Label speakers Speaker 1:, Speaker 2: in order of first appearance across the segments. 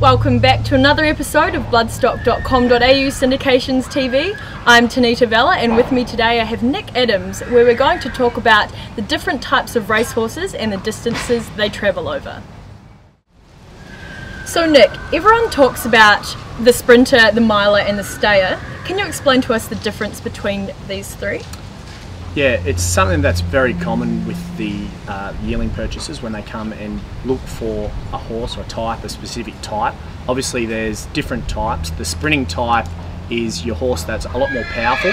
Speaker 1: Welcome back to another episode of bloodstock.com.au syndications TV. I'm Tanita Vella, and with me today I have Nick Adams, where we're going to talk about the different types of racehorses and the distances they travel over. So Nick, everyone talks about the sprinter, the miler and the stayer. Can you explain to us the difference between these three?
Speaker 2: Yeah, it's something that's very common with the yearling purchasers when they come and look for a horse or a type, a specific type. Obviously there's different types. The sprinting type is your horse that's a lot more powerful.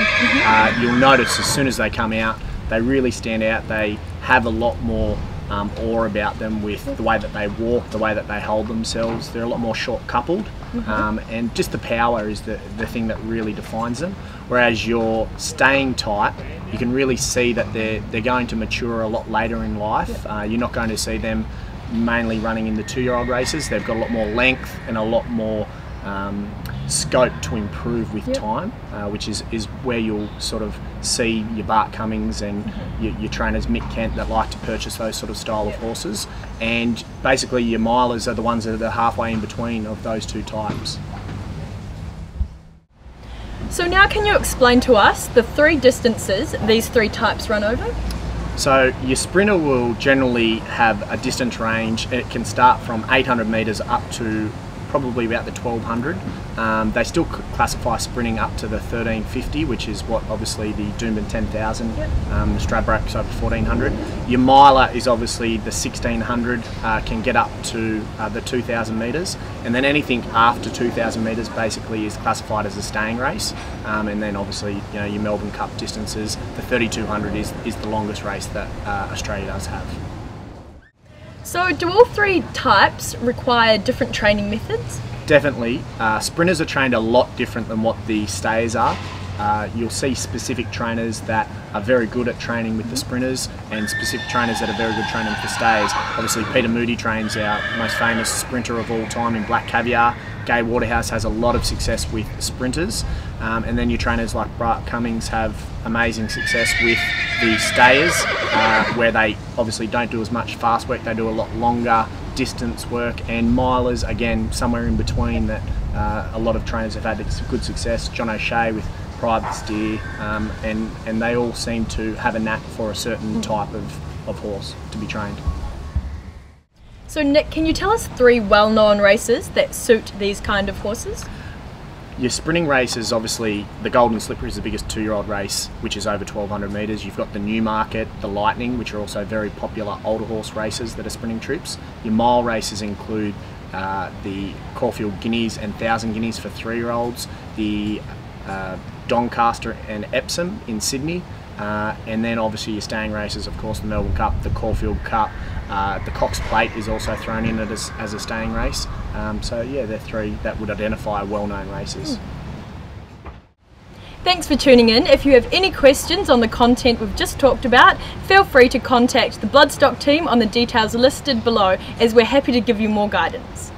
Speaker 2: You'll notice as soon as they come out, they really stand out. They have a lot more awe about them with the way that they walk, the way that they hold themselves. They're a lot more short coupled, and just the power is the thing that really defines them. Whereas your staying type, you can really see that they're going to mature a lot later in life. You're not going to see them mainly running in the 2-year-old races. They've got a lot more length and a lot more scope to improve with time, which is where you'll sort of see your Bart Cummings and your trainers Mick Kent that like to purchase those sort of style of horses. And basically your milers are the ones that are halfway in between of those two types.
Speaker 1: So now can you explain to us the three distances these three types run over?
Speaker 2: So your sprinter will generally have a distance range. It can start from 800 metres up to probably about the 1200. They still classify sprinting up to the 1350, which is what obviously the Doomben 10,000, Stradbroke's over 1400. Your miler is obviously the 1600, can get up to the 2000 metres, and then anything after 2000 metres basically is classified as a staying race. And then obviously your Melbourne Cup distances, the 3200 is the longest race that Australia does have.
Speaker 1: So do all three types require different training methods?
Speaker 2: Definitely. Sprinters are trained a lot different than what the stayers are. You'll see specific trainers that are very good at training with the sprinters and specific trainers that are very good training with the stayers. Obviously Peter Moody trains our most famous sprinter of all time in Black Caviar. Gai Waterhouse has a lot of success with sprinters, and then your trainers like Bart Cummings have amazing success with the stayers, where they obviously don't do as much fast work, they do a lot longer distance work, and milers again somewhere in between that a lot of trainers have had good success. John O'Shea with Private Steer, and they all seem to have a knack for a certain type of horse to be trained.
Speaker 1: So Nick, can you tell us three well-known races that suit these kind of horses?
Speaker 2: Your sprinting races, obviously the Golden Slipper is the biggest 2-year-old race, which is over 1200 metres. You've got the Newmarket, the Lightning, which are also very popular older horse races that are sprinting trips. Your mile races include the Caulfield Guineas and 1000 Guineas for 3-year-olds, the Doncaster and Epsom in Sydney, and then obviously your staying races, of course, the Melbourne Cup, the Caulfield Cup, the Cox Plate is also thrown in as a staying race. So yeah, they're three that would identify well-known races.
Speaker 1: Thanks for tuning in. If you have any questions on the content we've just talked about, feel free to contact the Bloodstock team on the details listed below, as we're happy to give you more guidance.